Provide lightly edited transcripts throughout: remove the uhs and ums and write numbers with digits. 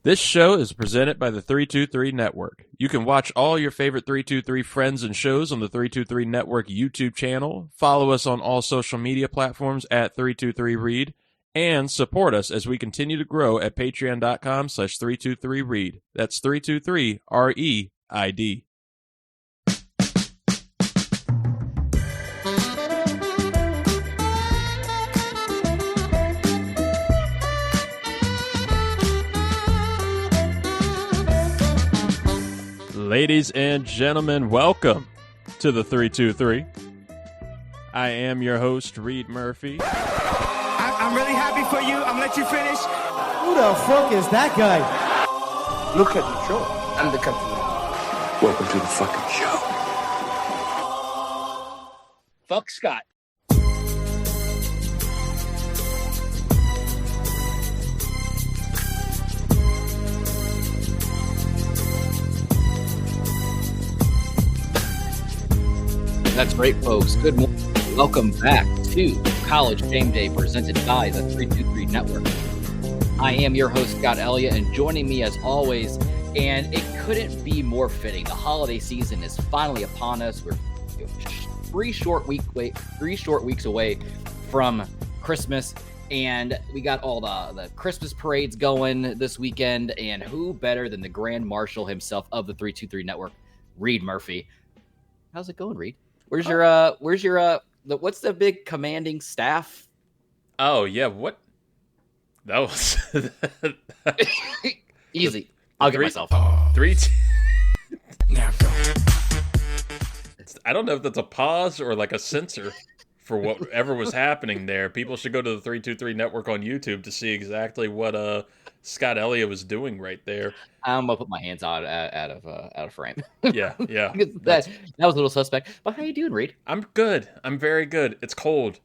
This show is presented by the 323 Network. You can watch all your favorite 323 friends and shows on the 323 Network YouTube channel, follow us on all social media platforms at 323Reid, and support us as we continue to grow at patreon.com/323Reid. That's 323REID. Ladies and gentlemen, welcome to the 323. I am your host, Reid Murphy. I'm really happy for you. I'm gonna let you finish. Who the fuck is that guy? Look at the show. I'm the captain. Welcome to the fucking show. Fuck Scott. That's right, folks. Good morning. Welcome back to College Game Day presented by the 323 Network. I am your host, Scott Ellia, and joining me as always, and it couldn't be more fitting. The holiday season is finally upon us. We're three short weeks away from Christmas, and we got all the Christmas parades going this weekend, and who better than the Grand Marshal himself of the 323 Network, Reid Murphy. How's it going, Reid? What's the big commanding staff? Oh, yeah, what? That was... Easy. I'll get myself. I don't know if that's a pause or like a censor for whatever was happening there. People should go to the 323 Network on YouTube to see exactly what Scott Ellia was doing right there. I'm gonna put my hands out of frame. Yeah. that was a little suspect. But how you doing, Reid? I'm good. I'm very good. It's cold.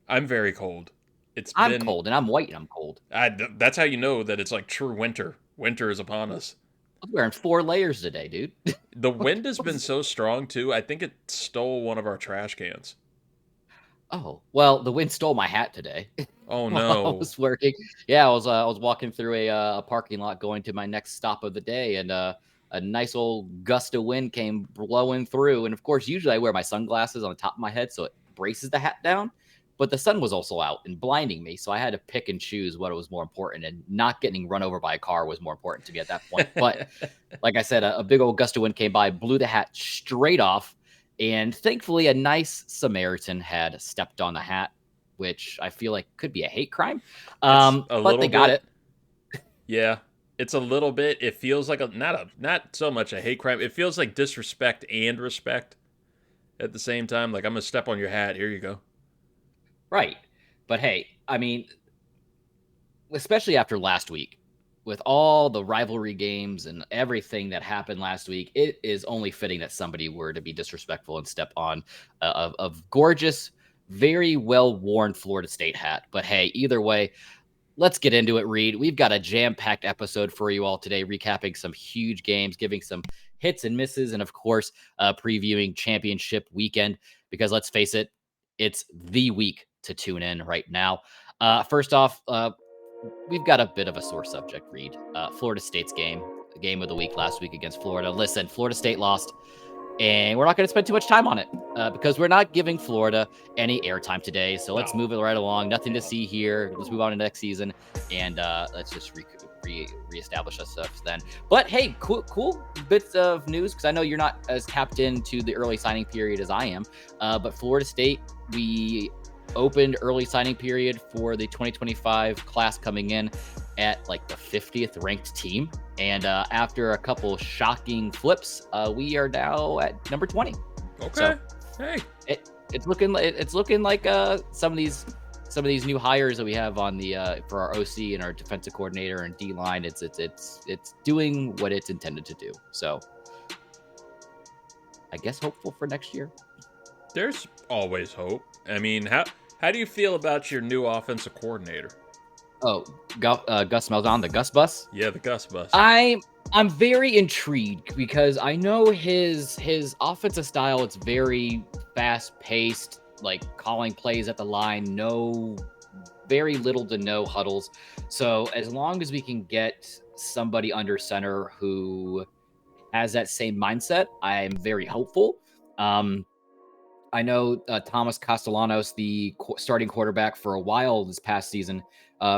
I'm very cold. I'm cold, and I'm white, and I'm cold. That's how you know that it's like true winter. Winter is upon us. I'm wearing 4 layers today, dude. The wind has been so strong too. I think it stole one of our trash cans. Oh, well, the wind stole my hat today. Oh no! I was working. Yeah, I was walking through a parking lot going to my next stop of the day, and a nice old gust of wind came blowing through. And of course, usually I wear my sunglasses on the top of my head so it braces the hat down. But the sun was also out and blinding me, so I had to pick and choose what was more important. And not getting run over by a car was more important to me at that point. But like I said, a big old gust of wind came by, blew the hat straight off. And thankfully, a nice Samaritan had stepped on the hat, which I feel like could be a hate crime. But they got it. Yeah, it's a little bit. It feels like not so much a hate crime. It feels like disrespect and respect at the same time. Like, I'm going to step on your hat. Here you go. Right. But hey, I mean, especially after last week, with all the rivalry games and everything that happened last week, it is only fitting that somebody were to be disrespectful and step on a gorgeous, very well-worn Florida State hat. But hey, either way, let's get into it, Reid. We've got a jam-packed episode for you all today, recapping some huge games, giving some hits and misses, and of course, previewing championship weekend, because let's face it, it's the week to tune in right now. First off, we've got a bit of a sore subject, Reid. Florida State's game of the week last week against Florida. Listen, Florida State lost, and we're not going to spend too much time on it because we're not giving Florida any airtime today. So let's move it right along. Nothing to see here. Let's move on to next season, and let's just reestablish ourselves then. But hey, cool bits of news, because I know you're not as tapped into the early signing period as I am. But Florida State, we opened early signing period for the 2025 class coming in at like the 50th ranked team. And after a couple shocking flips, we are now at number 20. Okay. So hey, it's looking like some of these new hires that we have on the for our OC and our defensive coordinator and D line. It's doing what it's intended to do. So I guess hopeful for next year. There's always hope. I mean, how do you feel about your new offensive coordinator? Oh, Gus Malzahn, the Gus Bus? Yeah, the Gus Bus. I'm very intrigued because I know his offensive style. It's very fast paced, like calling plays at the line, very little to no huddles. So as long as we can get somebody under center who has that same mindset, I am very hopeful. I know Thomas Castellanos, the starting quarterback for a while this past season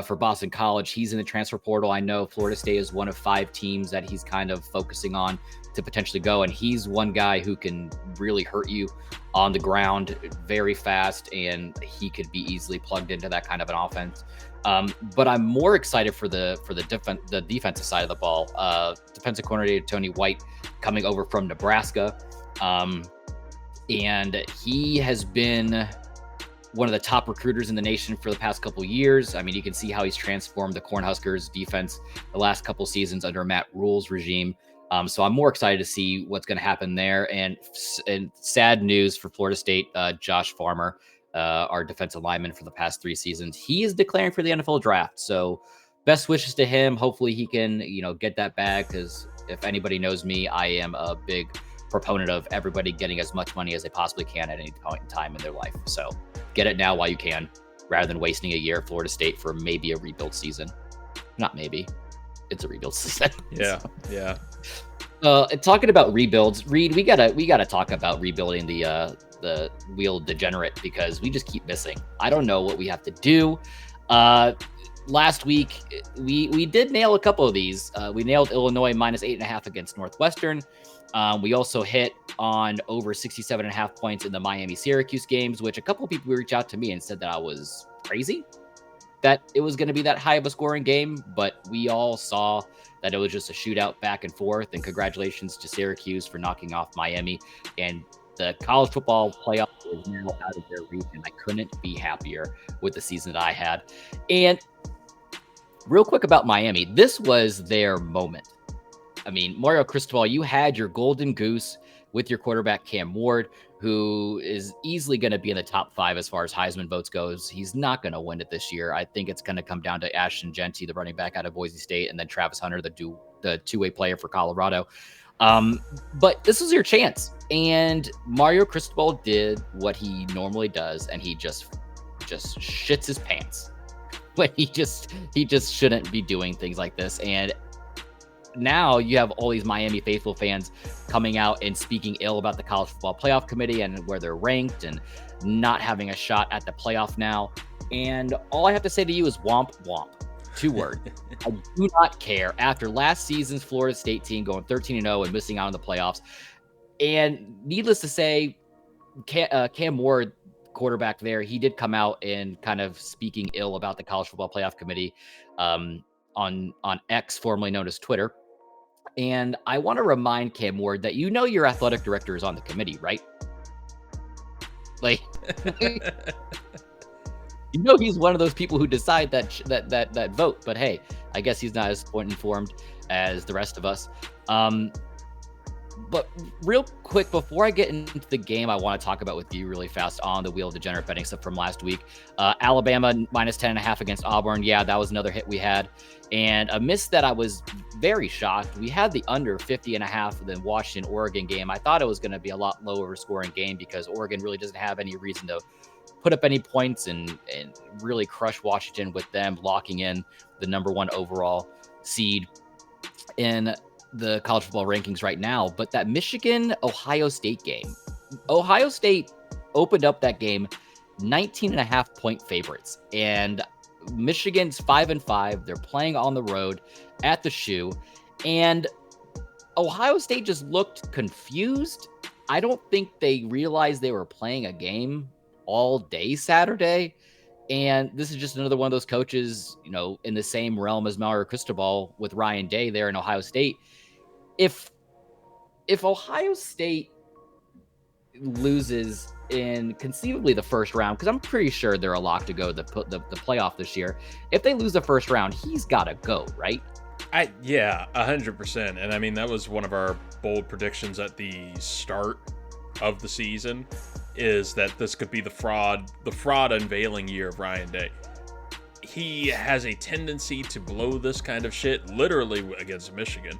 for Boston College, he's in the transfer portal. I know Florida State is one of 5 teams that he's kind of focusing on to potentially go, and he's one guy who can really hurt you on the ground very fast, and he could be easily plugged into that kind of an offense. But I'm more excited for the defensive side of the ball. Defensive coordinator Tony White coming over from Nebraska. And he has been one of the top recruiters in the nation for the past couple of years. I mean, you can see how he's transformed the Cornhuskers defense the last couple seasons under Matt Rule's regime. So I'm more excited to see what's going to happen there. And sad news for Florida State, Josh Farmer, our defensive lineman for the past 3 seasons, he is declaring for the NFL draft. So best wishes to him. Hopefully he can, get that bag, because if anybody knows me, I am a big proponent of everybody getting as much money as they possibly can at any point in time in their life. So get it now while you can, rather than wasting a year at Florida State for maybe a rebuild season. Not maybe, it's a rebuild season. Yeah, so. Yeah. Talking about rebuilds, Reid, we gotta talk about rebuilding the wheel degenerate, because we just keep missing. I don't know what we have to do. Last week we did nail a couple of these. We nailed Illinois minus 8.5 against Northwestern. We also hit on over 67.5 points in the Miami-Syracuse games, which a couple of people reached out to me and said that I was crazy, that it was going to be that high of a scoring game, but we all saw that it was just a shootout back and forth, and congratulations to Syracuse for knocking off Miami, and the college football playoff is now out of their reach, and I couldn't be happier with the season that I had. And real quick about Miami, this was their moment. I mean, Mario Cristobal, you had your golden goose with your quarterback, Cam Ward, who is easily going to be in the top 5 as far as Heisman votes goes. He's not going to win it this year. I think it's going to come down to Ashton Genty, the running back out of Boise State, and then Travis Hunter, the two-way player for Colorado. But this was your chance. And Mario Cristobal did what he normally does, and he just shits his pants. But he just shouldn't be doing things like this. And now you have all these Miami faithful fans coming out and speaking ill about the college football playoff committee and where they're ranked and not having a shot at the playoff now. And all I have to say to you is womp womp. 2 words. I do not care. After last season's Florida State team going 13-0 and missing out on the playoffs. And needless to say, Cam Ward, quarterback there, he did come out and kind of speaking ill about the college football playoff committee on X, formerly known as Twitter. And I want to remind Cam Ward that your athletic director is on the committee, right? Like, he's one of those people who decide that vote. But hey, I guess he's not as informed as the rest of us. But real quick, before I get into the game, I want to talk about with you really fast on the Wheel of Degenerate betting stuff from last week. Alabama minus 10.5 against Auburn. Yeah, that was another hit we had. And a miss that I was very shocked. We had the under 50.5 in the Washington-Oregon game. I thought it was going to be a lot lower scoring game because Oregon really doesn't have any reason to put up any points and really crush Washington with them locking in the number 1 overall seed in the college football rankings right now. But that Michigan-Ohio State game, Ohio State opened up that game 19.5 point favorites, and Michigan's 5-5. They're playing on the road at the Shoe, and Ohio State just looked confused. I don't think they realized they were playing a game all day Saturday. And this is just another one of those coaches, in the same realm as Mario Cristobal with Ryan Day there in Ohio State. If Ohio State loses in conceivably the first round, because I'm pretty sure they're a lock to go the playoff this year. If they lose the first round, he's got to go, right? Yeah, 100%. And I mean, that was one of our bold predictions at the start of the season, is that this could be the fraud unveiling year of Ryan Day. He has a tendency to blow this kind of shit literally against Michigan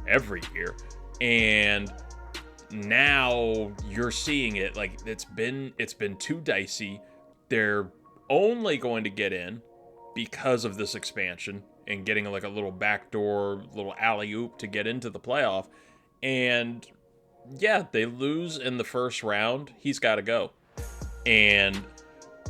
every year. And now you're seeing it. Like, it's been too dicey. They're only going to get in because of this expansion and getting like a little backdoor, little alley-oop to get into the playoff. And yeah, they lose in the first round. He's got to go. And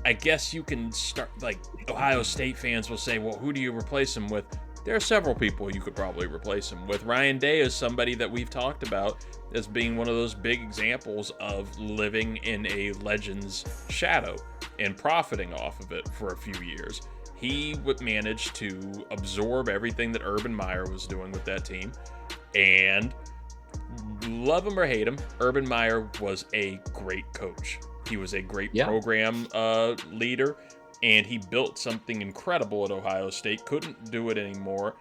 I guess you can start, like, Ohio State fans will say, well, who do you replace him with? There are several people you could probably replace him with. Ryan Day is somebody that we've talked about as being one of those big examples of living in a legend's shadow and profiting off of it for a few years. He would manage to absorb everything that Urban Meyer was doing with that team. And love him or hate him, Urban Meyer was a great coach. He was a great program leader. And he built something incredible at Ohio State. Couldn't do it anymore.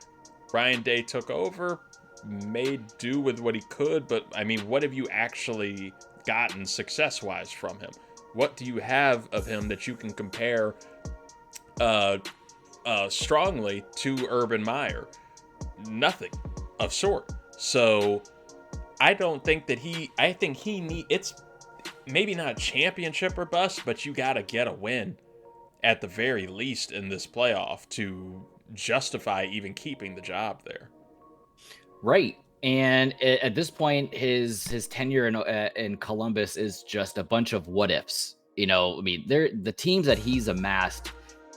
Ryan Day took over, made do with what he could. But, I mean, what have you actually gotten success-wise from him? What do you have of him that you can compare strongly to Urban Meyer? Nothing of sort. So, I don't think that I think it's maybe not a championship or bust, but you got to get a win at the very least in this playoff to justify even keeping the job there. Right. And at this point, his tenure in Columbus is just a bunch of what ifs. You know, I mean, the teams that he's amassed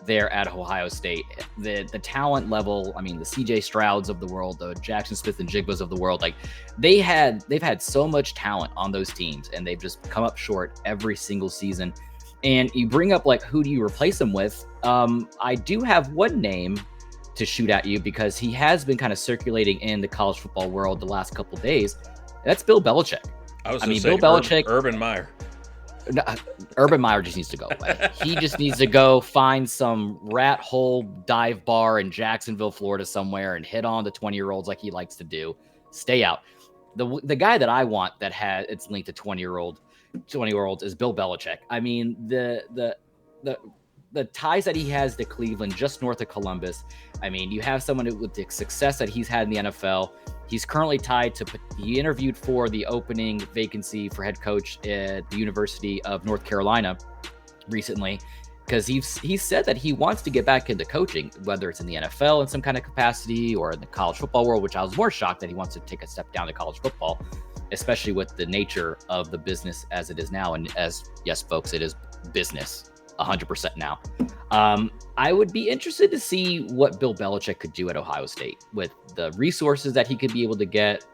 there at Ohio State, the talent level, I mean, the CJ Strouds of the world, the Jackson Smith and Jigbas of the world, like they've had so much talent on those teams, and they've just come up short every single season. And you bring up, like, who do you replace him with? I do have one name to shoot at you because he has been kind of circulating in the college football world the last couple of days. That's Bill Belichick. Bill Belichick. Urban Meyer. No, Urban Meyer just needs to go away. He just needs to go find some rat hole dive bar in Jacksonville, Florida somewhere and hit on the 20-year-olds like he likes to do. Stay out. The guy that I want that has it's linked to 20-year-olds is Bill Belichick. I mean, the ties that he has to Cleveland, just north of Columbus. I mean, you have someone with the success that he's had in the NFL. He's currently tied to, he interviewed for the opening vacancy for head coach at the University of North Carolina recently, because he said that he wants to get back into coaching, whether it's in the NFL in some kind of capacity or in the college football world, which I was more shocked that he wants to take a step down to college football, especially with the nature of the business as it is now. And as, yes, folks, it is business 100% now. I would be interested to see what Bill Belichick could do at Ohio State with the resources that he could be able to get.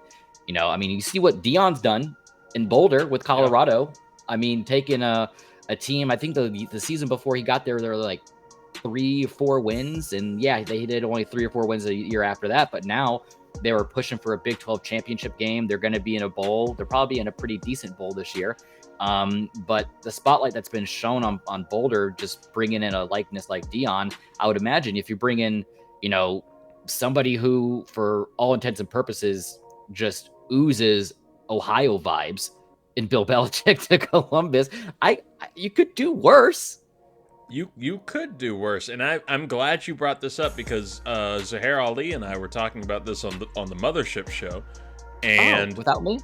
You know, I mean, you see what Deion's done in Boulder with Colorado. Yeah. I mean, taking a team, I think the season before he got there, there were like 3 or 4 wins. And yeah, they did only 3 or 4 wins a year after that. But now they were pushing for a Big 12 championship game. They're going to be in a bowl. They're probably in a pretty decent bowl this year. But the spotlight that's been shown on Boulder, just bringing in a likeness like Deion, I would imagine if you bring in, you know, somebody who, for all intents and purposes, just oozes Ohio vibes in Bill Belichick to Columbus, you could do worse. You could do worse, and I'm glad you brought this up because Zahir Ali and I were talking about this on the Mothership show, and without me.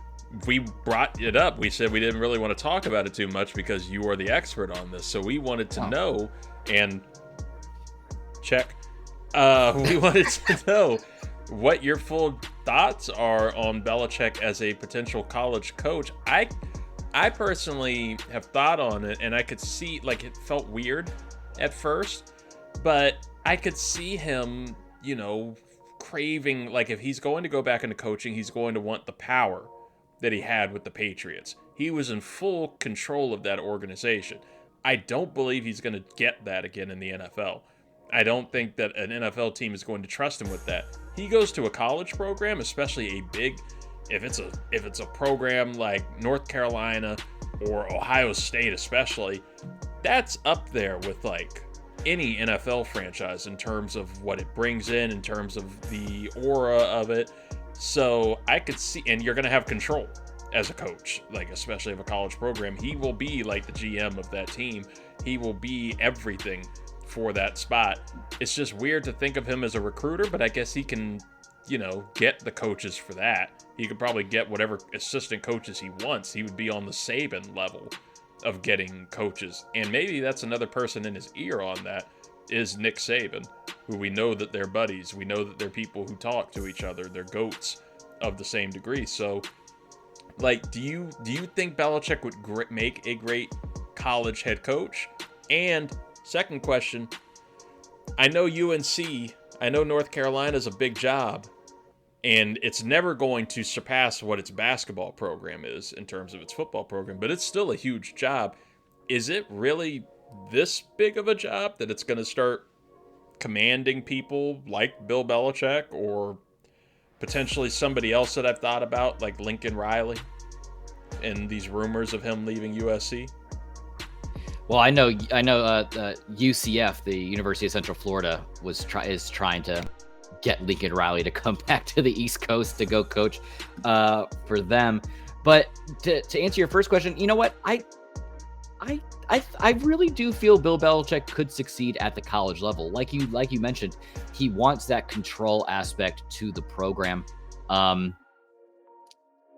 We brought it up. We said we didn't really want to talk about it too much because you are the expert on this. So we wanted to know, and check. We wanted to know what your full thoughts are on Belichick as a potential college coach. I personally have thought on it, and I could see, like, it felt weird at first, but I could see him, you know, craving, like, if he's going to go back into coaching, he's going to want the power that he had with the Patriots. He was in full control of that organization. I don't believe he's going to get that again in the NFL. I don't think that an NFL team is going to trust him with that. He goes to a college program, especially a big, if it's a program like North Carolina or Ohio State especially, that's up there with like any NFL franchise in terms of what it brings in terms of the aura of it. So I could see, and you're going to have control as a coach, like especially of a college program. He will be like the GM of that team. He will be everything for that spot. It's just weird to think of him as a recruiter, but I guess he can, you know, get the coaches for that. He could probably get whatever assistant coaches he wants. He would be on the Saban level of getting coaches. And maybe that's another person in his ear on that is Nick Saban, who we know that they're buddies. We know that they're people who talk to each other. They're goats of the same degree. So, like, do you think Belichick would make a great college head coach? And second question, I know North Carolina's a big job, and it's never going to surpass what its basketball program is in terms of its football program, but it's still a huge job. Is it really this big of a job that it's going to start commanding people like Bill Belichick or potentially somebody else that I've thought about, like Lincoln Riley, and these rumors of him leaving USC? Well, I know. UCF, the University of Central Florida, is trying to get Lincoln Riley to come back to the East Coast to go coach for them. But to answer your first question, you know what? I really do feel Bill Belichick could succeed at the college level. Like you mentioned, he wants that control aspect to the program,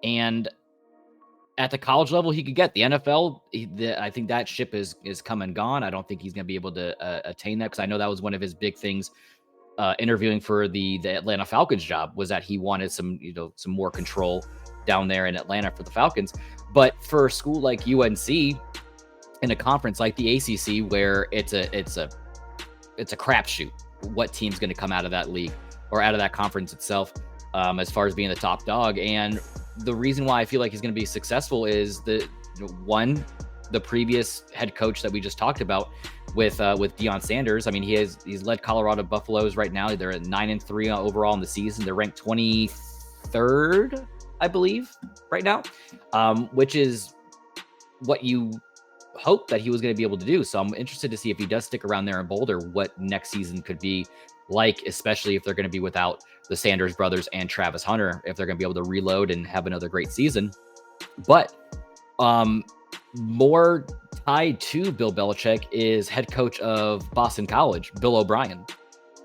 and at the college level, he could get the NFL. I think that ship is come and gone. I don't think he's going to be able to attain that, because I know that was one of his big things interviewing for the Atlanta Falcons job, was that he wanted some more control down there in Atlanta for the Falcons. But for a school like UNC, in a conference like the ACC, where it's a crapshoot what team's going to come out of that league or out of that conference itself, as far as being the top dog. And the reason why I feel like he's going to be successful is the previous head coach that we just talked about with Deion Sanders. I mean, he's led Colorado Buffaloes right now. They're at 9-3 overall in the season. They're ranked 23rd, I believe, right now, which is what you hope that he was going to be able to do. So I'm interested to see if he does stick around there in Boulder, what next season could be like, especially if they're going to be without the Sanders brothers and Travis Hunter, if they're going to be able to reload and have another great season. But more tied to Bill Belichick is head coach of Boston College, Bill O'Brien.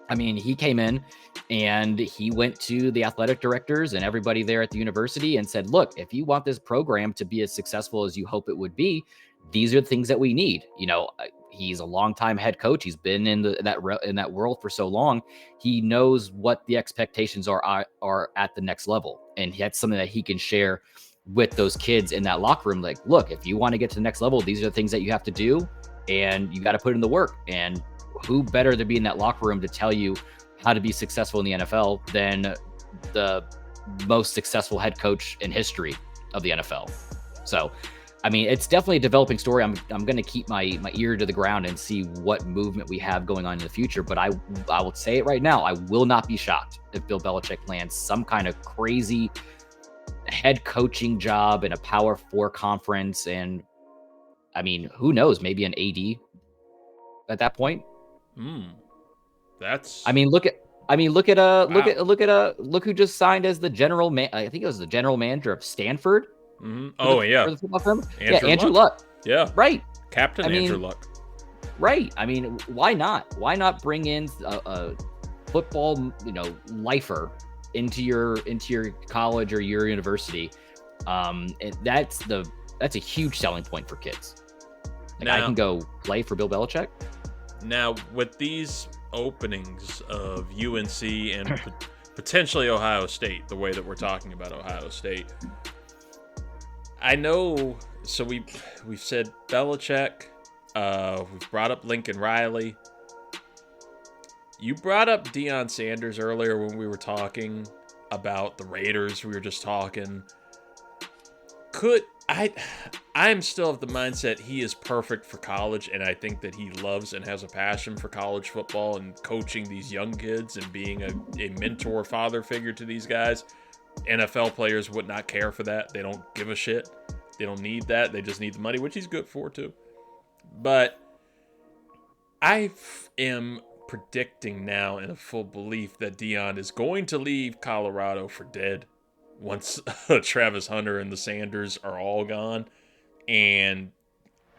I mean, he came in and he went to the athletic directors and everybody there at the university and said, look, if you want this program to be as successful as you hope it would be, these are the things that we need. He's a longtime head coach. He's been in that world for so long. He knows what the expectations are at the next level. And that's something that he can share with those kids in that locker room. Like, look, if you want to get to the next level, these are the things that you have to do, and you got to put in the work. And who better to be in that locker room to tell you how to be successful in the NFL than the most successful head coach in history of the NFL? So, I mean, it's definitely a developing story. I'm going to keep my ear to the ground and see what movement we have going on in the future. But I will say it right now, I will not be shocked if Bill Belichick lands some kind of crazy head coaching job in a Power 4 conference. And I mean, who knows? Maybe an AD at that point. Look who just signed as the general man. I think it was the general manager of Stanford. Mm-hmm. Oh, yeah. For the football firm? Andrew Luck. Yeah. Right. Andrew Luck. Right. I mean, why not? Why not bring in a football, lifer into your college or your university? And that's a huge selling point for kids. Like, I can go play for Bill Belichick. Now, with these openings of UNC and potentially Ohio State, the way that we're talking about Ohio State, I know. So we've said Belichick. We've brought up Lincoln Riley. You brought up Deion Sanders earlier when we were talking about the Raiders. We were just talking. I'm still of the mindset he is perfect for college, and I think that he loves and has a passion for college football and coaching these young kids and being a mentor father figure to these guys. NFL players would not care for that. They don't give a shit. They don't need that. They just need the money, which he's good for too. But I am predicting now in a full belief that Deion is going to leave Colorado for dead once Travis Hunter and the Sanders are all gone, and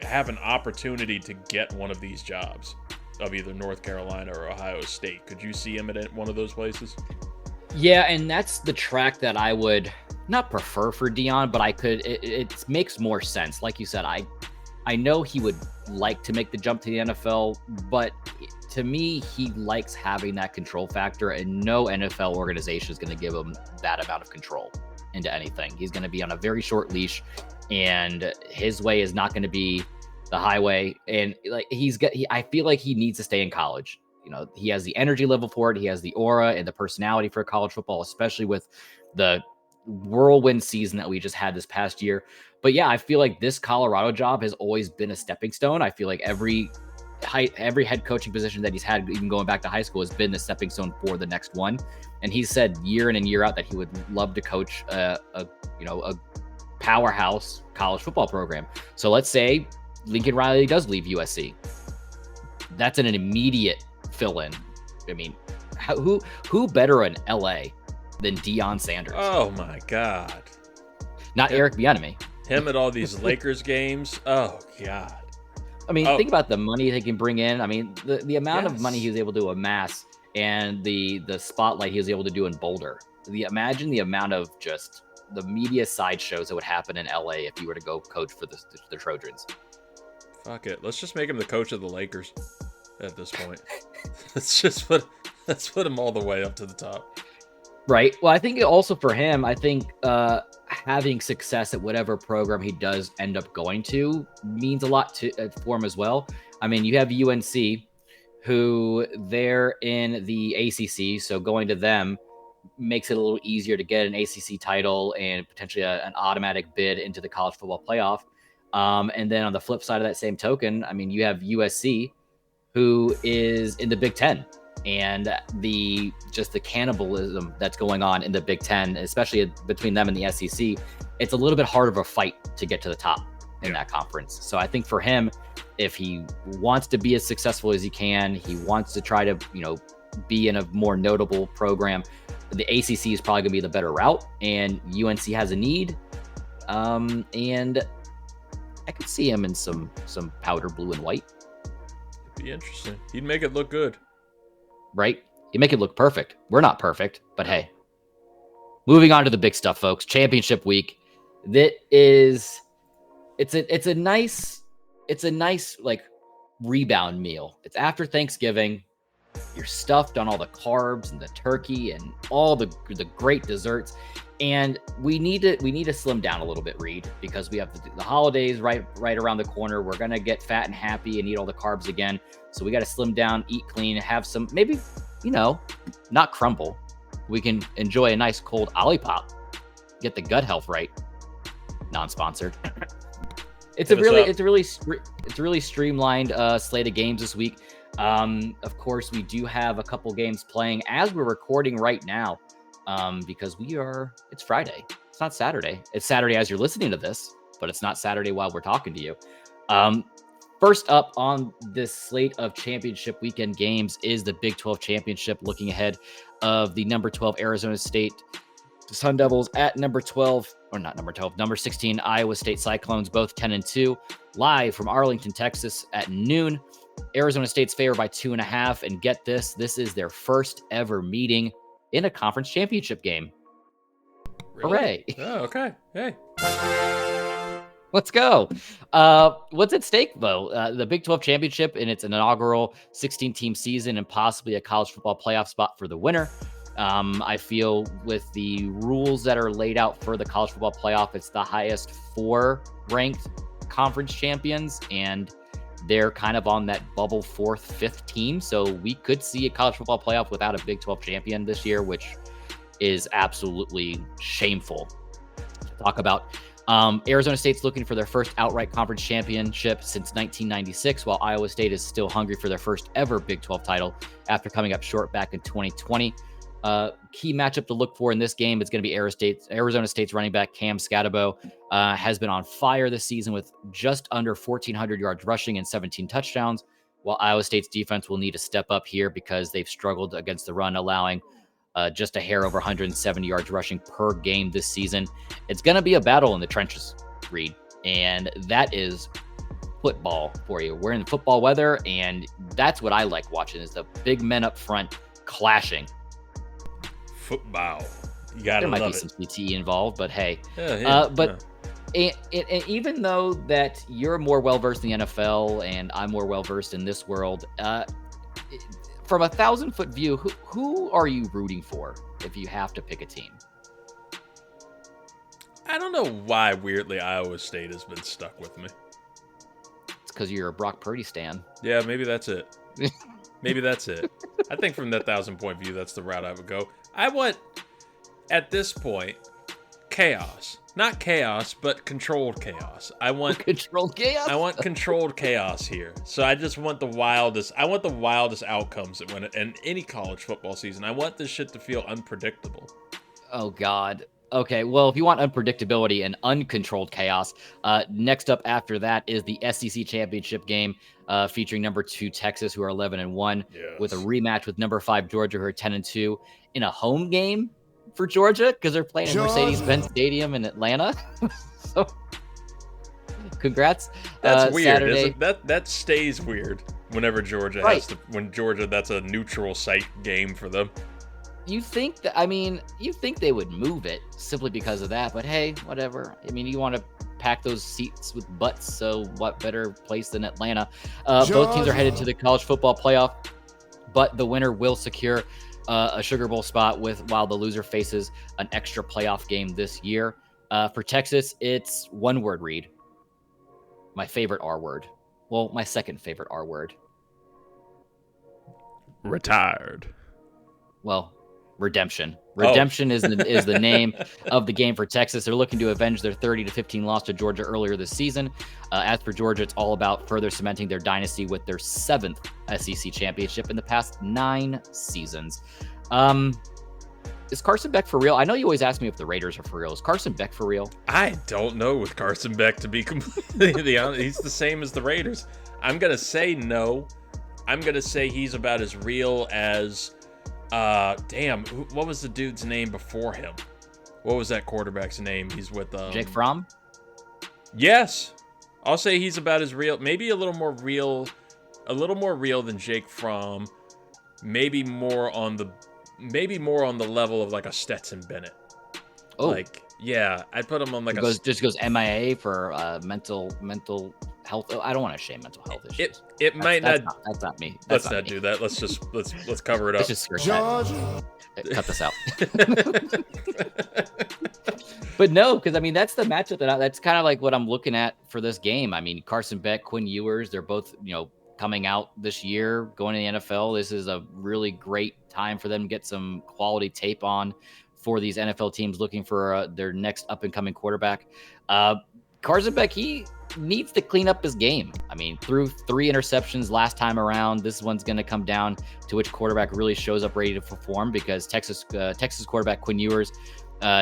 have an opportunity to get one of these jobs of either North Carolina or Ohio State. Could you see him at one of those places? Yeah, and that's the track that I would not prefer for Deion, but I could. It makes more sense. Like you said, I know he would like to make the jump to the NFL, but to me, he likes having that control factor, and no NFL organization is going to give him that amount of control into anything. He's going to be on a very short leash, and his way is not going to be the highway. And like I feel like he needs to stay in college. He has the energy level for it. He has the aura and the personality for college football, especially with the whirlwind season that we just had this past year. But yeah, I feel like this Colorado job has always been a stepping stone. I feel like every head coaching position that he's had, even going back to high school, has been the stepping stone for the next one. And he said year in and year out that he would love to coach a powerhouse college football program. So let's say Lincoln Riley does leave USC. That's an immediate fill-in. I mean, who better in LA than Deion Sanders? Oh my God. Not Eric Bieniemy. Him at all these Lakers games. Oh God. I mean, think about the money they can bring in. I mean, the amount of money he was able to amass and the spotlight he was able to do in Boulder. Imagine the amount of just the media sideshows that would happen in LA if you were to go coach for the Trojans. Fuck it. Let's just make him the coach of the Lakers at this point. let's put him all the way up to the top. Right. Well, I think also for him, I think having success at whatever program he does end up going to means a lot for him as well. I mean, you have UNC, who they're in the ACC, so going to them makes it a little easier to get an ACC title and potentially an automatic bid into the college football playoff. And then on the flip side of that same token, I mean, you have USC, who is in the Big Ten, and the cannibalism that's going on in the Big Ten, especially between them and the SEC, it's a little bit harder of a fight to get to the top in that conference. So I think for him, if he wants to be as successful as he can, he wants to try to, be in a more notable program, the ACC is probably going to be the better route, and UNC has a need. And I could see him in some powder blue and white. It'd be interesting. He'd make it look good. Right? You make it look perfect. We're not perfect, but hey. Moving on to the big stuff, folks. Championship week. It's a nice like rebound meal. It's after Thanksgiving. You're stuffed on all the carbs and the turkey and all the great desserts. And we need to slim down a little bit, Reid, because we have the holidays right around the corner. We're going to get fat and happy and eat all the carbs again. So we got to slim down, eat clean, have some, maybe, not crumble. We can enjoy a nice cold Olipop, get the gut health right. Non-sponsored. It's a really streamlined slate of games this week. Of course, we do have a couple games playing as we're recording right now. Because it's Friday. It's not Saturday. It's Saturday as you're listening to this, but it's not Saturday while we're talking to you. First up on this slate of championship weekend games is the Big 12 championship, looking ahead of the number 12 Arizona State Sun Devils at number 16 Iowa State Cyclones, both 10-2, live from Arlington, Texas at noon. Arizona State's favored by 2.5, and get this is their first ever meeting in a conference championship game. Really? Hooray. Oh, okay. Hey. Let's go. What's at stake, though? The Big 12 championship in its inaugural 16-team season and possibly a college football playoff spot for the winner. I feel with the rules that are laid out for the college football playoff, it's the highest 4 ranked conference champions, and they're kind of on that bubble 4th, 5th team. So we could see a college football playoff without a Big 12 champion this year, which is absolutely shameful to talk about. Arizona State's looking for their first outright conference championship since 1996, while Iowa State is still hungry for their first ever Big 12 title after coming up short back in 2020. Key matchup to look for in this game is going to be Arizona State's running back Cam Scatabo has been on fire this season with just under 1,400 yards rushing and 17 touchdowns, while Iowa State's defense will need to step up here because they've struggled against the run, allowing just a hair over 170 yards rushing per game this season. It's going to be a battle in the trenches, Reid, and that is football for you. We're in football weather, and that's what I like watching, is the big men up front clashing. Football. You gotta there might love be it. some CTE involved, but hey. But And even though that you're more well-versed in the NFL and I'm more well-versed in this world, from 1,000-foot view, who are you rooting for if you have to pick a team? I don't know why, weirdly, Iowa State has been stuck with me. It's because you're a Brock Purdy stan. Yeah, maybe that's it. Maybe that's it. I think from that 1,000-point view, that's the route I would go. I want, at this point, chaos. Not chaos, but controlled chaos. I want controlled chaos. I want controlled chaos here. So I just want the wildest. I want the wildest outcomes in any college football season. I want this shit to feel unpredictable. Oh God. Okay, well, if you want unpredictability and uncontrolled chaos, next up after that is the SEC championship game featuring number 2 Texas, who are 11-1, with a rematch with number 5 Georgia, who are 10-2, in a home game for Georgia because they're playing at Mercedes-Benz Stadium in Atlanta. So, congrats. That's weird. Saturday. That stays weird whenever Georgia has to. When Georgia, that's a neutral site game for them. You think they would move it simply because of that, but hey, whatever. I mean, you want to pack those seats with butts, so what better place than Atlanta? Both teams are headed to the college football playoff, but the winner will secure a Sugar Bowl spot while the loser faces an extra playoff game this year. For Texas, it's one word, Reid. My favorite R word. Well, my second favorite R word. Retired. Well, redemption. Redemption is the name of the game for Texas. They're looking to avenge their 30-15 loss to Georgia earlier this season. As for Georgia, it's all about further cementing their dynasty with their 7th SEC championship in the past 9 seasons. Is Carson Beck for real? I know you always ask me if the Raiders are for real. Is Carson Beck for real? I don't know with Carson Beck, to be completely honest. He's the same as the Raiders. I'm going to say no. I'm going to say he's about as real as... what was the dude's name before him? What was that quarterback's name? He's with Jake Fromm? Yes. I'll say he's about as real, maybe a little more real than Jake Fromm. Maybe more on the level of like a Stetson Bennett. Oh. Like, yeah, I'd put him on like just goes MIA for mental health. I don't want to shame mental health issues. That's not me. Let's not do that. Let's cover it up. Let's just cut this out. But no, because I mean that's the matchup that's kind of like what I'm looking at for this game. I mean, Carson Beck, Quinn Ewers, they're both coming out this year, going to the NFL. This is a really great time for them to get some quality tape on for these NFL teams looking for their next up-and-coming quarterback. Carson Beck, he needs to clean up his game. I mean, threw 3 interceptions last time around. This one's going to come down to which quarterback really shows up ready to perform, because Texas quarterback Quinn Ewers,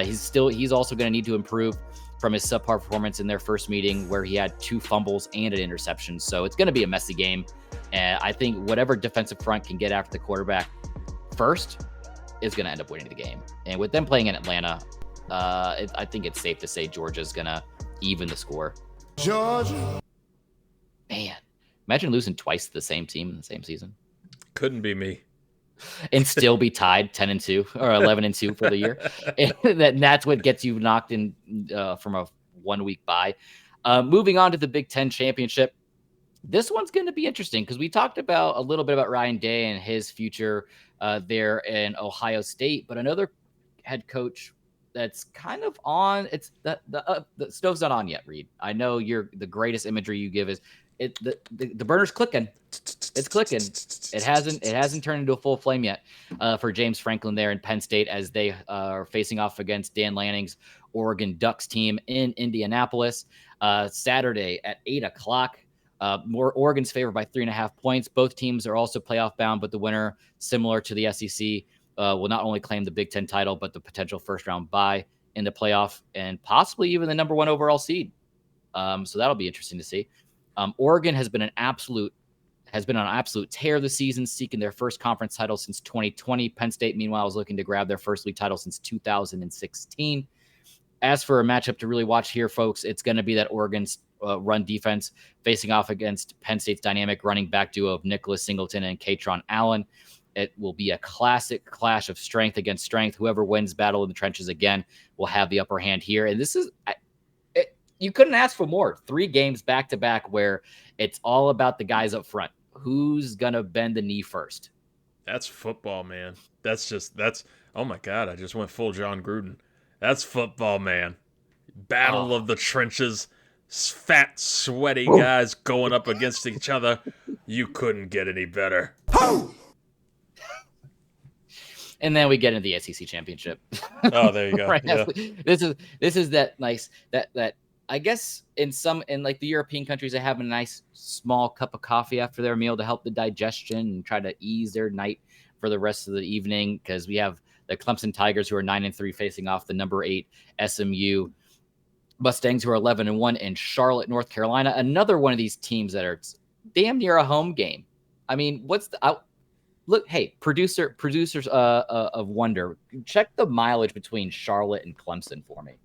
he's also going to need to improve from his subpar performance in their first meeting where he had 2 fumbles and an interception. So it's going to be a messy game. And I think whatever defensive front can get after the quarterback first is going to end up winning the game. And with them playing in Atlanta, I think it's safe to say Georgia's going to even the score. Georgia. Man, imagine losing twice to the same team in the same season. Couldn't be me. And still be tied 10-2 or 11-2 for the year. And that's what gets you knocked in from a 1-week bye. Moving on to the Big Ten championship. This one's going to be interesting because we talked about a little bit about Ryan Day and his future there in Ohio State, but another head coach that's kind of on. It's the stove's not on yet, Reid. I know the greatest imagery you give is the burner's clicking. It's clicking. It hasn't turned into a full flame yet for James Franklin there in Penn State as they are facing off against Dan Lanning's Oregon Ducks team in Indianapolis Saturday at 8:00. Oregon's favored by 3.5 points. Both teams are also playoff bound, but the winner, similar to the SEC, will not only claim the Big Ten title, but the potential first round bye in the playoff and possibly even the number 1 overall seed. So that'll be interesting to see. Oregon has been on an absolute tear this season, seeking their first conference title since 2020. Penn State, meanwhile, is looking to grab their first league title since 2016. As for a matchup to really watch here, folks, it's going to be that Oregon's run defense facing off against Penn State's dynamic running back duo of Nicholas Singleton and Katron Allen. It will be a classic clash of strength against strength. Whoever wins battle in the trenches again will have the upper hand here. And this is you couldn't ask for more. 3 games back to back where it's all about the guys up front. who's gonna bend the knee first. That's football, man. That's oh my God, I just went full John Gruden. That's football, man. Battle of the trenches, fat, sweaty guys going up against each other. You couldn't get any better. And then we get into the SEC championship. Oh, there you go. Right. Yeah. This is that nice that I guess in like the European countries, they have a nice small cup of coffee after their meal to help the digestion and try to ease their night for the rest of the evening, because we have the Clemson Tigers, who are 9-3, facing off the number 8 SMU Mustangs, who are 11-1 in Charlotte, North Carolina. Another one of these teams that are damn near a home game. I mean, what's the look? Hey, producers of wonder, check the mileage between Charlotte and Clemson for me.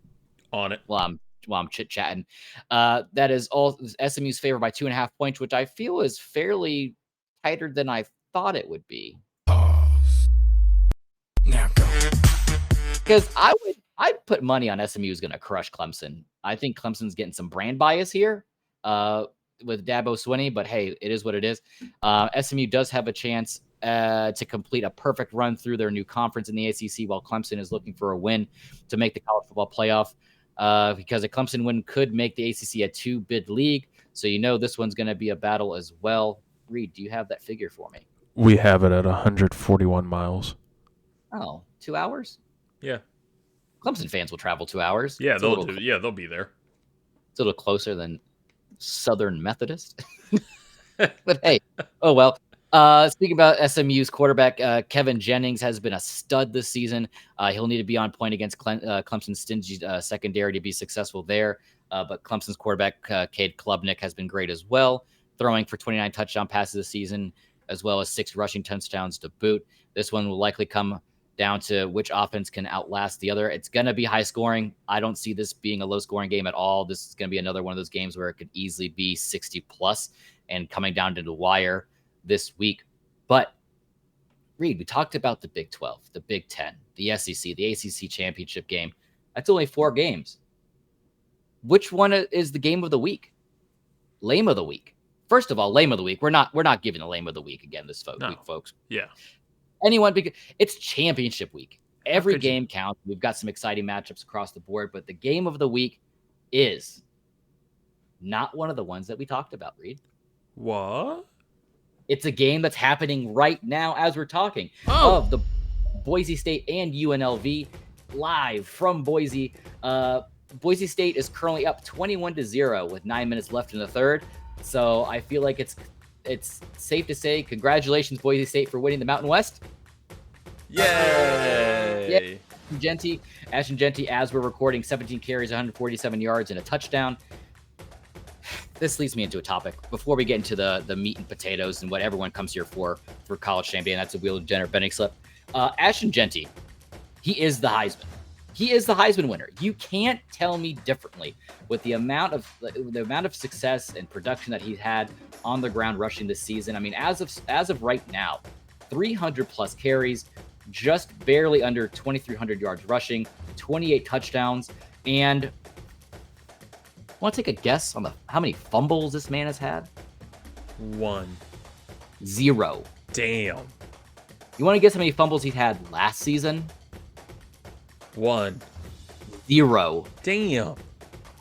On it. While I'm chit-chatting. That is all SMU's favored by 2.5 points, which I feel is fairly tighter than I thought it would be. Now go. Because I'd put money on SMU is going to crush Clemson. I think Clemson's getting some brand bias here with Dabo Swinney, but hey, it is what it is. SMU does have a chance to complete a perfect run through their new conference in the ACC, while Clemson is looking for a win to make the college football playoff. Because a Clemson win could make the ACC a 2-bid league. So this one's going to be a battle as well. Reid, do you have that figure for me? We have it at 141 miles. Oh, 2 hours? Yeah. Clemson fans will travel 2 hours. Yeah, they'll be there. It's a little closer than Southern Methodist. But hey, oh well. Speaking about SMU's quarterback, Kevin Jennings has been a stud this season. He'll need to be on point against Clemson's stingy secondary to be successful there. But Clemson's quarterback, Cade Klubnik, has been great as well, throwing for 29 touchdown passes this season, as well as 6 rushing touchdowns to boot. This one will likely come down to which offense can outlast the other. It's going to be high scoring. I don't see this being a low scoring game at all. This is going to be another one of those games where it could easily be 60 plus and coming down to the wire this week. But Reid, we talked about the Big 12, the Big 10, the SEC, the ACC championship game. That's only 4 games. Which one is the game of the week? Lame of the week. First of all, lame of the week. We're not giving the lame of the week again this week, folks. Yeah. Anyone, because it's championship week. Every game counts. We've got some exciting matchups across the board, but the game of the week is not one of the ones that we talked about, Reid. What? It's a game that's happening right now as we're talking of the Boise State and UNLV live from Boise. Boise State is currently up 21-0 with 9 minutes left in the third. So I feel like it's safe to say congratulations, Boise State, for winning the Mountain West. Yay! Ashton Genty, as we're recording, 17 carries, 147 yards, and a touchdown. This leads me into a topic before we get into the meat and potatoes and what everyone comes here for college champion. That's a Wheel Jenner Benning slip. Ashton Genty, he is the Heisman. He is the Heisman winner. You can't tell me differently with the amount of success and production that he's had on the ground rushing this season. I mean, as of right now, 300 plus carries, just barely under 2,300 yards rushing, 28 touchdowns, and want to take a guess on how many fumbles this man has had? 1. 0. Damn. You want to guess how many fumbles he had last season? 1. 0. Damn. Want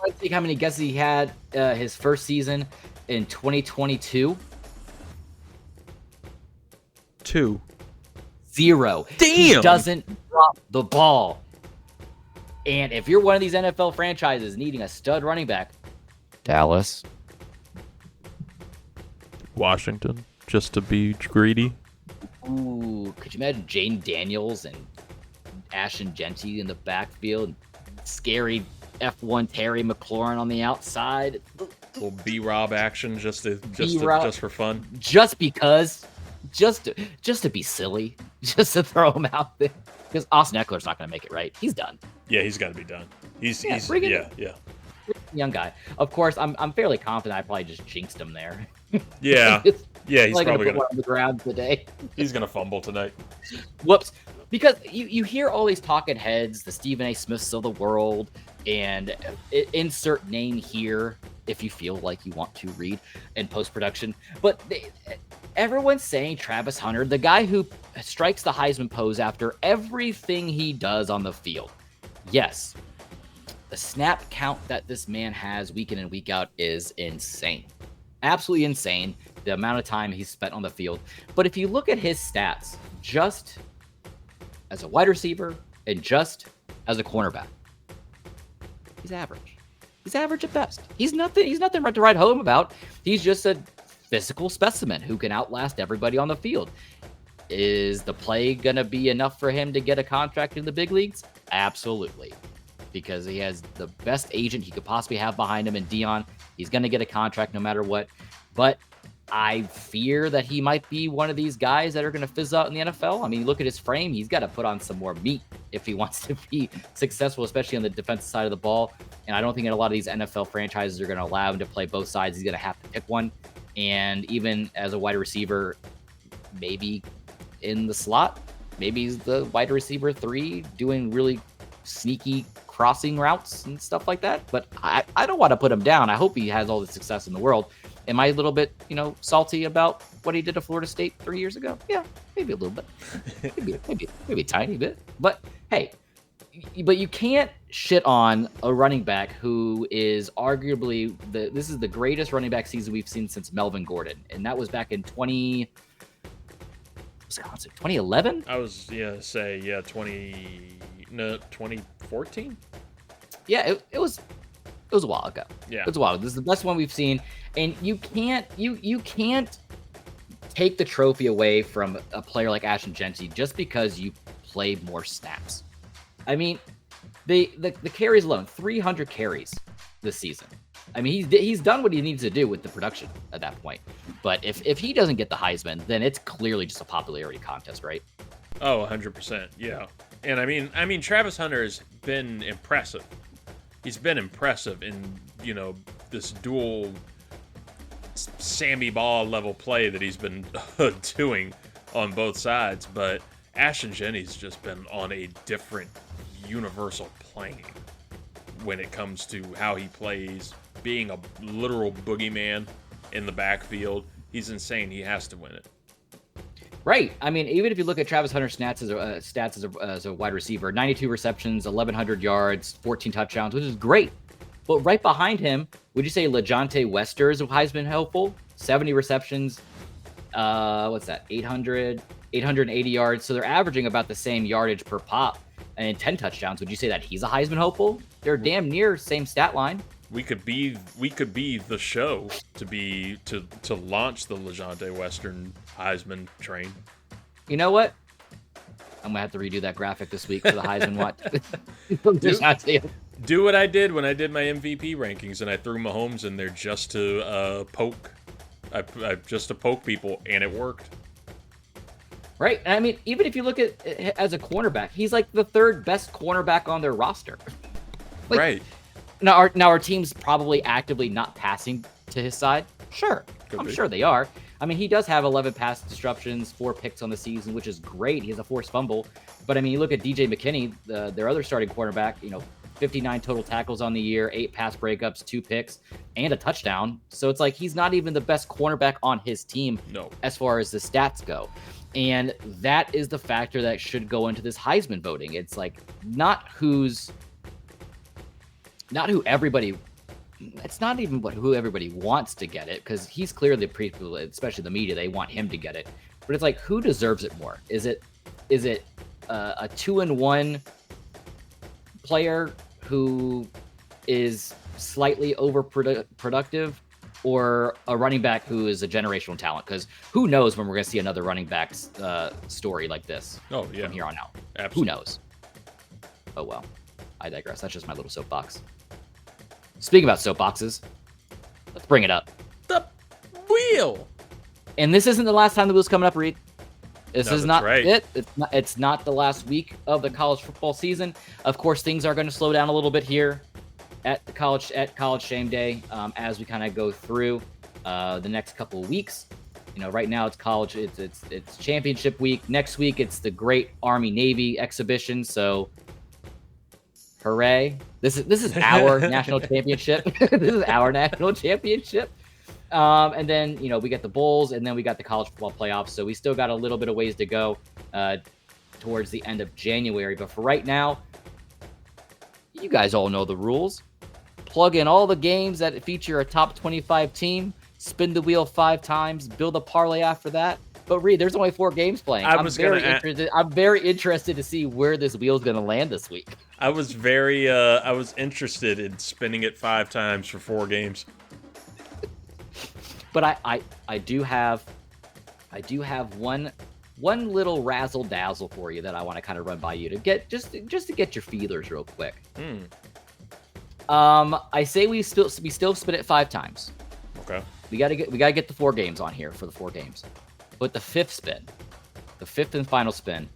to think how many guesses he had his first season in 2022? 2. 0. Damn. He doesn't drop the ball. And if you're one of these NFL franchises needing a stud running back, Dallas, Washington, just to be greedy. Ooh, could you imagine Jane Daniels and Ashton Genty in the backfield? Scary F1 Terry McLaurin on the outside. Little B-Rob action just for fun. Just because. Just to be silly. Just to throw him out there. Because Austin Eckler's not going to make it, right? He's done. Yeah, he's got to be done. He's Young guy. Of course, I'm fairly confident I probably just jinxed him there. Yeah. Yeah, he's probably going to put one on the ground today. He's going to fumble tonight. Whoops. Because you hear all these talking heads, the Stephen A. Smiths of the world, and insert name here if you feel like you want to read in post-production. But everyone's saying Travis Hunter, the guy who strikes the Heisman pose after everything he does on the field. Yes, the snap count that this man has week in and week out is insane. Absolutely insane, the amount of time he's spent on the field. But if you look at his stats, just as a wide receiver and just as a cornerback, he's average. He's average at best. He's nothing to write home about. He's just a physical specimen who can outlast everybody on the field. Is the play going to be enough for him to get a contract in the big leagues? Absolutely. Because he has the best agent he could possibly have behind him in Deion. He's going to get a contract no matter what. But I fear that he might be one of these guys that are going to fizz out in the NFL. I mean, look at his frame. He's got to put on some more meat if he wants to be successful, especially on the defensive side of the ball. And I don't think a lot of these NFL franchises are going to allow him to play both sides. He's going to have to pick one. And even as a wide receiver, maybe in the slot, maybe he's the wide receiver 3 doing really sneaky crossing routes and stuff like that. But I don't want to put him down. I hope he has all the success in the world. Am I a little bit, salty about what he did to Florida State 3 years ago? Yeah, maybe a little bit. maybe a tiny bit. But hey, but you can't shit on a running back who is arguably this is the greatest running back season we've seen since Melvin Gordon, and that was back in 2011. I was 2014. Yeah, it was a while ago. Yeah, it was a while. This is the best one we've seen, and you can't take the trophy away from a player like Ashton Jeanty just because you played more snaps. I mean, the carries alone, 300 carries this season. I mean, he's done what he needs to do with the production at that point. But if he doesn't get the Heisman, then it's clearly just a popularity contest, right? Oh, 100%. Yeah. And I mean, Travis Hunter has been impressive. He's been impressive in, this dual Sammy Ball level play that he's been doing on both sides. But Ashton Jeanty's just been on a different universal plane when it comes to how he plays, being a literal boogeyman in the backfield. He's insane. He has to win it. Right. I mean, even if you look at Travis Hunter's stats as a wide receiver, 92 receptions, 1,100 yards, 14 touchdowns, which is great. But right behind him, would you say LeJontay Wester is a Heisman hopeful? 70 receptions, 880 yards. So they're averaging about the same yardage per pop and 10 touchdowns. Would you say that he's a Heisman hopeful? They're damn near same stat line. We could be the show to launch the LeJontay Western Heisman train. You know what? I'm gonna have to redo that graphic this week for the Heisman. Do what I did when I did my MVP rankings, and I threw Mahomes in there just to poke people, and it worked. Right. And I mean, even if you look at as a cornerback, he's like the 3rd best cornerback on their roster. Right. Now our team's probably actively not passing to his side. Sure. I'm sure they are. I mean, he does have 11 pass disruptions, 4 picks on the season, which is great. He has a forced fumble. But I mean, you look at DJ McKinney, their other starting quarterback, 59 total tackles on the year, 8 pass breakups, 2 picks, and a touchdown. So it's like he's not even the best cornerback on his team as far as the stats go. And that is the factor that should go into this Heisman voting. It's like not who everybody wants to get it, because he's clearly people, especially the media, they want him to get it. But it's like, who deserves it more? Is it a 2-1 player who is slightly overproductive, or a running back who is a generational talent? Because who knows when we're going to see another running back story like this from here on out. Absolutely. Who knows? Oh, well. I digress. That's just my little soapbox. Speaking about soapboxes, let's bring it up. The wheel! And this isn't the last time the wheel's coming up, Reid. This is not right. it. It's not the last week of the college football season. Of course, things are going to slow down a little bit here at College Shame Day as we kind of go through the next couple of weeks. Right now it's college. It's championship week. Next week it's the Great Army Navy exhibition. So, hooray! This is our national championship. This is our national championship. And then, we got the bowls, and then we got the college football playoffs. So we still got a little bit of ways to go towards the end of January. But for right now, you guys all know the rules. Plug in all the games that feature a top 25 team, spin the wheel 5 times, build a parlay after that. But Reid, there's only 4 games playing. I'm very interested to see where this wheel is going to land this week. I was interested in spinning it 5 times for 4 games. But I do have one little razzle dazzle for you that I want to kind of run by you to get just to get your feelers real quick. I say we still spin it 5 times. Okay. We gotta get the 4 games on here for the 4 games. But the 5th and final spin,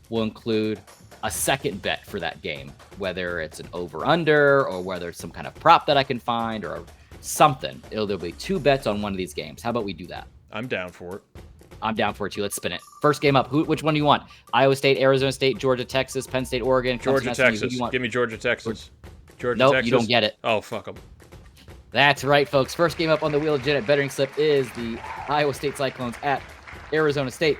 will include a second bet for that game, whether it's an over/under or whether it's some kind of prop that I can find or something. There'll be 2 bets on one of these games. How about we do that? I'm down for it. I'm down for it too. Let's spin it. First game up. Which one do you want? Iowa State, Arizona State, Georgia, Texas, Penn State, Oregon, Georgia, Clemson, Texas. SMU. Give me Georgia, Texas. Georgia, nope, Texas. You don't get it. Oh, fuck them. That's right, folks. First game up on the Wheel of Janet betting slip is the Iowa State Cyclones at Arizona State.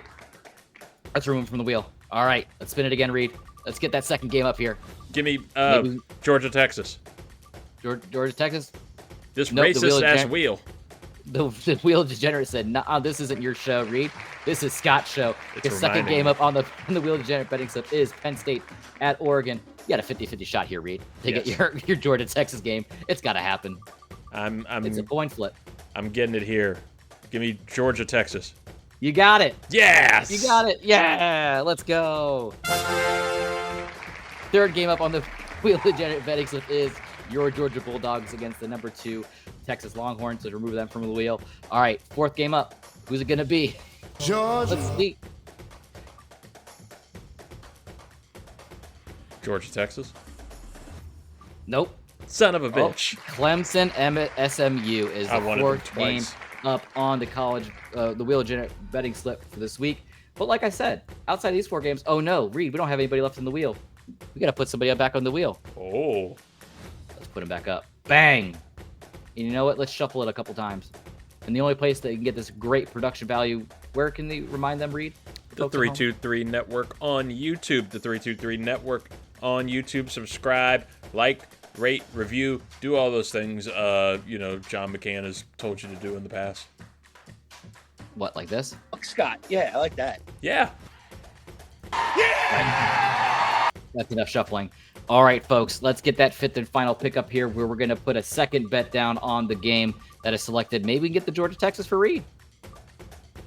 Let's remove them from the wheel. All right, let's spin it again, Reid. Let's get that second game up here. Give me Georgia, Texas. Georgia, Texas? This racist-ass wheel. The Wheel of Degenerate said, nah, this isn't your show, Reid. This is Scott's show. The second game up on the Wheel of Degenerate betting slip is Penn State at Oregon. You got a 50-50 shot here, Reid, to get your Georgia, Texas game. It's got to happen. It's a coin flip. I'm getting it here. Give me Georgia, Texas. You got it. Yes. You got it. Yeah. Let's go. Third game up on the Wheel of Degenerate betting slip is your Georgia Bulldogs against the number 2 Texas Longhorns. So remove them from the wheel. All right. 4th game up. Who's it going to be? Georgia. Let's see. Georgia, Texas. Nope. Son of a bitch. Clemson, SMU is the 4th game up on the the Wheel of Degenerate betting slip for this week. But like I said, outside of these 4 games, oh no, Reid, we don't have anybody left in the wheel. We got to put somebody back on the wheel. Oh. Let's put him back up. Bang. And you know what? Let's shuffle it a couple times. And the only place that you can get this great production value, where can they remind them, Reid? The 323 Network on YouTube. The 323 Network on YouTube. Subscribe, like, rate, review, do all those things John McCann has told you to do in the past. What, like this? Fuck Scott. Yeah, I like that. Yeah. Right. That's enough shuffling. All right, folks, let's get that 5th and final pick up here where we're going to put a second bet down on the game that is selected. Maybe we can get the Georgia, Texas for Reid.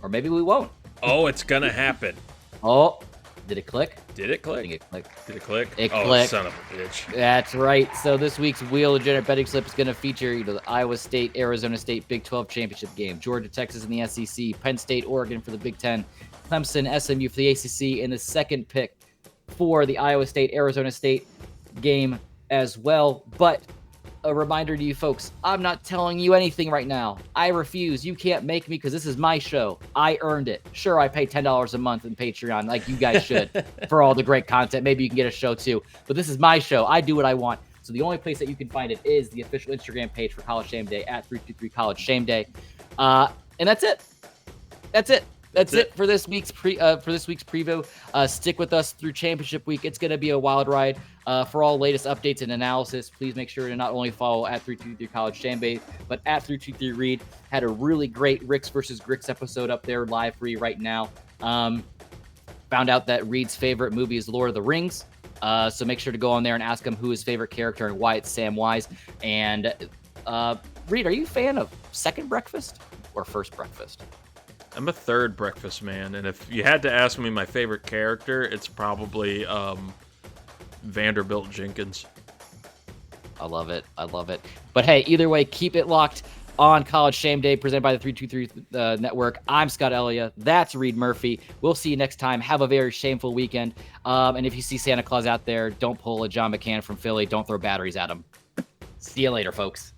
Or maybe we won't. Oh, it's going to happen. Oh, did it click? Did it click? It clicked. Did it click? It clicked. clicked. Son of a bitch. That's right. So this week's Wheel of Degenerate betting slip is going to feature the Iowa State, Arizona State Big 12 championship game, Georgia, Texas in the SEC, Penn State, Oregon for the Big 10, Clemson, SMU for the ACC, and the second pick for the Iowa State, Arizona State game as well. But a reminder to you folks, I'm not telling you anything right now. I refuse. You can't make me because this is my show. I earned it. Sure, I pay $10 a month in Patreon like you guys should for all the great content. Maybe you can get a show too. But this is my show. I do what I want. So the only place that you can find it is the official Instagram page for College Shame Day at 323 College Shame Day. And that's it. That's it for this week's preview. Stick with us through championship week. It's going to be a wild ride. For all latest updates and analysis, please make sure to not only follow at 323 College Shame Day, but at 323 Reid. Had a really great Ricks versus Gricks episode up there live for you right now. Found out that Reid's favorite movie is Lord of the Rings. So make sure to go on there and ask him who his favorite character and why it's Samwise. And Reid, are you a fan of second breakfast or first breakfast? I'm a third breakfast man, and if you had to ask me my favorite character, it's probably Vanderbilt Jenkins. I love it. But hey, either way, keep it locked on College Shame Day, presented by the 323 Network. I'm Scott Ellia. That's Reid Murphy. We'll see you next time. Have a very shameful weekend. And if you see Santa Claus out there, don't pull a John McCann from Philly. Don't throw batteries at him. See you later, folks.